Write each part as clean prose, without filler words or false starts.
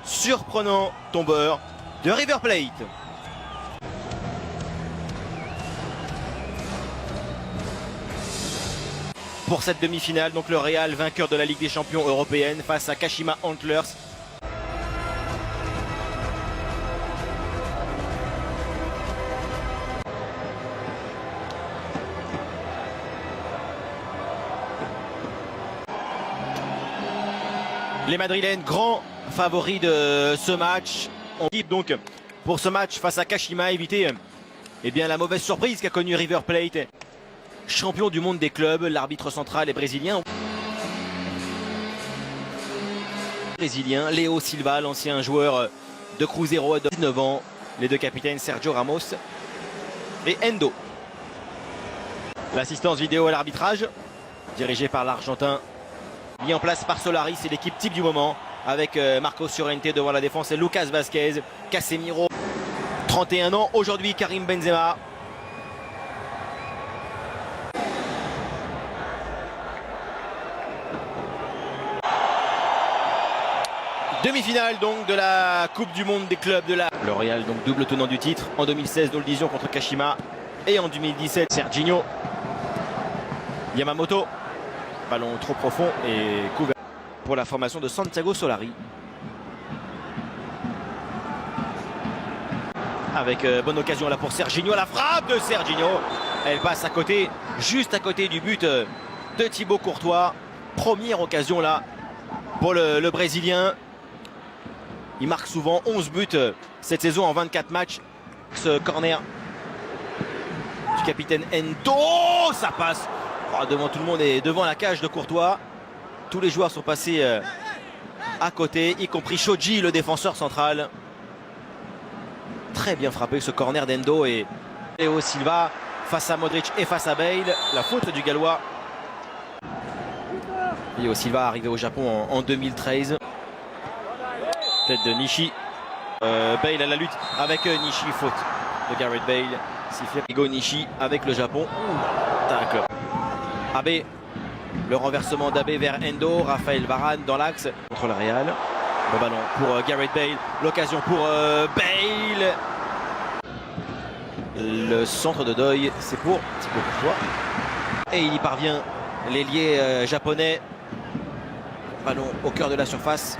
Surprenant tombeur de River Plate. Pour cette demi-finale, donc le Real vainqueur de la Ligue des Champions européenne face à Kashima Antlers. Les Madrilènes, grands favoris de ce match. On dit donc pour ce match face à Kashima, éviter la mauvaise surprise qu'a connue River Plate. Champion du monde des clubs, l'arbitre central est brésilien. Léo Silva, l'ancien joueur de Cruzeiro à 19 ans. Les deux capitaines Sergio Ramos et Endo. L'assistance vidéo à l'arbitrage, dirigée par l'Argentin, mis en place par Solari, c'est l'équipe type du moment. Avec Marcos Llorente devant la défense et Lucas Vázquez, Casemiro, 31 ans. Aujourd'hui, Karim Benzema. Demi-finale donc de la Coupe du Monde des clubs de la... Le Real, donc double tenant du titre en 2016, nous le disions, contre Kashima. Et en 2017, Serginho. Yamamoto. Ballon trop profond et couvert pour la formation de Santiago Solari. Avec bonne occasion là pour Serginho. La frappe de Serginho. Elle passe à côté, juste à côté du but de Thibaut Courtois. Première occasion là pour le Brésilien. Il marque souvent 11 buts cette saison en 24 matchs. Ce corner du capitaine Endo, ça passe devant tout le monde et devant la cage de Courtois. Tous les joueurs sont passés à côté, y compris Shoji, le défenseur central. Très bien frappé ce corner d'Endo et Léo Silva face à Modric et face à Bale. La faute du Gallois. Léo Silva arrivé au Japon en 2013. Tête de Nishi. Bale à la lutte avec Nishi. Faute de Gareth Bale. Sifflet Igo Nishi avec le Japon. Tacle. Abe. Le renversement d'Abe vers Endo. Raphaël Varane dans l'axe contre le Real. Le ballon pour Gareth Bale. L'occasion pour Bale. Le centre de deuil, c'est pour Thibaut Courtois. Et il y parvient. L'ailier japonais. Ballon au cœur de la surface.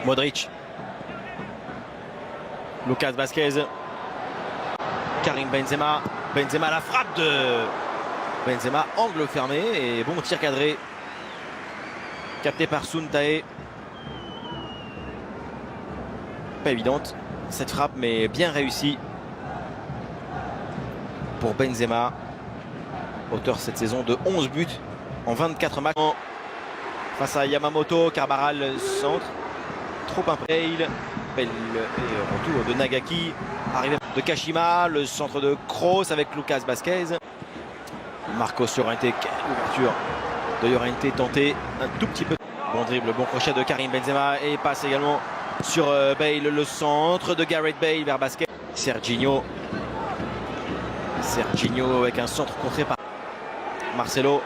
Modric. Lucas Vázquez. Karim Benzema. Benzema, la frappe de Benzema, angle fermé et bon tir cadré. Capté par Suntae. Pas évidente cette frappe, mais bien réussie pour Benzema. Auteur cette saison de 11 buts en 24 matchs. Face à Yamamoto, Carvajal centre. Trop impressionnant. Et retour de Nagaki. Arrivé de Kashima. Le centre de Kroos avec Lucas Vázquez. Marcos Llorente. Quelle ouverture de Llorente tenté un tout petit peu. Bon dribble, bon crochet de Karim Benzema. Et passe également sur Bale. Le centre de Gareth Bale vers Vázquez. Serginho. Serginho avec un centre contré par Marcelo.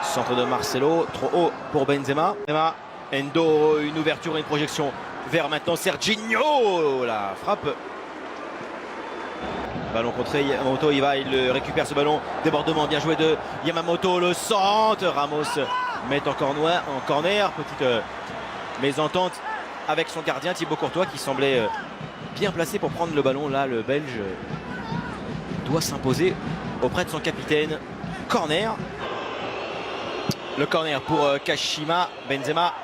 Centre de Marcelo. Trop haut pour Benzema. Endo, une ouverture et une projection vers maintenant Serginho. La frappe. Ballon contré, Yamamoto, il récupère ce ballon. Débordement bien joué de Yamamoto. Le centre. Ramos met en corner. Petite mésentente avec son gardien Thibaut Courtois qui semblait bien placé pour prendre le ballon. Là, le Belge doit s'imposer auprès de son capitaine. Corner. Le corner pour Kashima. Benzema.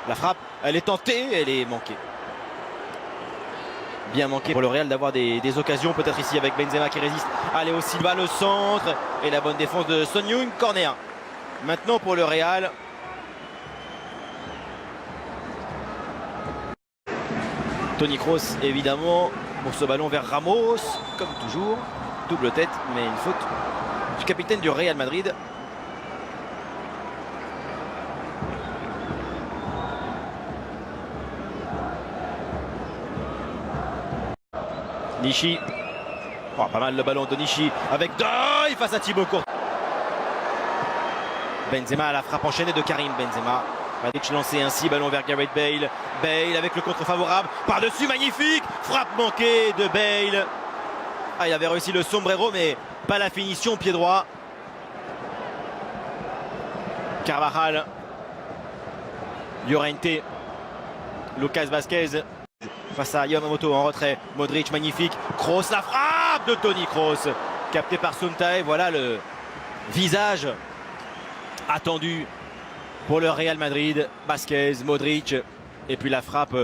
La frappe, elle est tentée, elle est manquée. Bien manqué pour le Real d'avoir des occasions. Peut-être ici avec Benzema qui résiste. Allez, Léo Silva, le centre. Et la bonne défense de Son Heung. Corner. Maintenant pour le Real. Toni Kroos, évidemment, pour ce ballon vers Ramos. Comme toujours. Double tête, mais une faute du capitaine du Real Madrid. Nishi. Oh, pas mal le ballon de Nishi avec Doy face à Thibaut Courtois. Benzema à la frappe enchaînée de Karim Benzema. Madic lancé ainsi, ballon vers Gareth Bale. Bale avec le contre favorable. Par-dessus, magnifique. Frappe manquée de Bale. Ah, il avait réussi le sombrero, mais pas la finition, pied droit. Carvajal. Llorente. Lucas Vazquez. Face à Yamamoto en retrait. Modric magnifique. Kroos, la frappe de Toni Kroos. Capté par Suntae. Voilà le visage attendu pour le Real Madrid. Vazquez, Modric. Et puis la frappe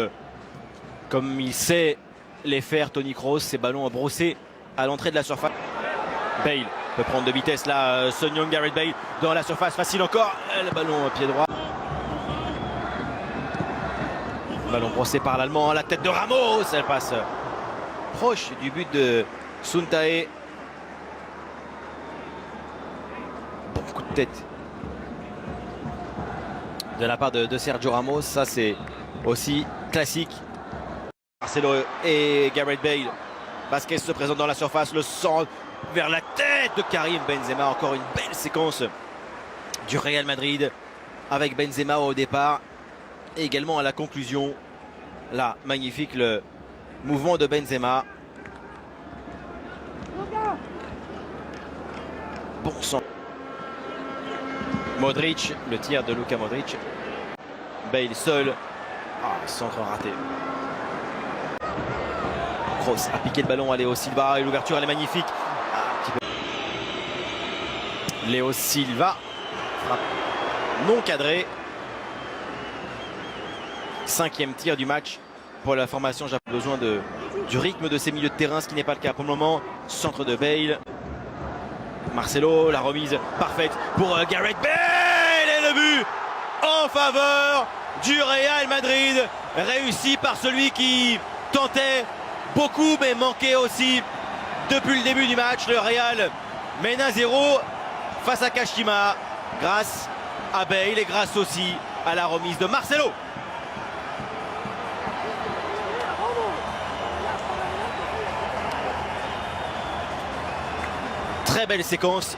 comme il sait les faire Toni Kroos. Ces ballons brossés à l'entrée de la surface. Bale peut prendre de vitesse là. Son Young, Gareth Bale dans la surface. Facile encore. Le ballon au pied droit. Ballon brossé par l'Allemand, la tête de Ramos, elle passe proche du but de Suntae. Bon coup de tête de la part de Sergio Ramos, ça c'est aussi classique. Marcelo et Gareth Bale. Vazquez se présente dans la surface, le centre vers la tête de Karim Benzema. Encore une belle séquence du Real Madrid avec Benzema au départ. Et également à la conclusion, là, magnifique le mouvement de Benzema. Bon sang. Modric, le tir de Luka Modric. Bale seul. Ah, centre raté. Kroos a piqué le ballon à Léo Silva et l'ouverture elle est magnifique. Ah, un petit peu. Léo Silva. Frappe non cadré. 5e tir du match pour la formation. J'ai besoin du rythme de ces milieux de terrain, ce qui n'est pas le cas pour le moment. Centre de Bale. Marcelo, la remise parfaite pour Gareth Bale et le but en faveur du Real Madrid, réussi par celui qui tentait beaucoup mais manquait aussi depuis le début du match. Le Real mène 1-0 face à Kashima grâce à Bale et grâce aussi à la remise de Marcelo. Très belle séquence,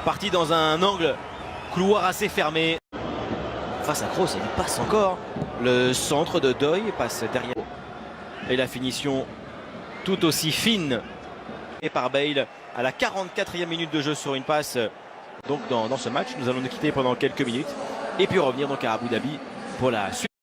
partie dans un angle couloir assez fermé. Face à Kroos, il passe encore. Le centre de Doy passe derrière. Et la finition tout aussi fine et par Bale à la 44e minute de jeu sur une passe. Donc dans ce match, nous allons nous quitter pendant quelques minutes et puis revenir donc à Abu Dhabi pour la suite.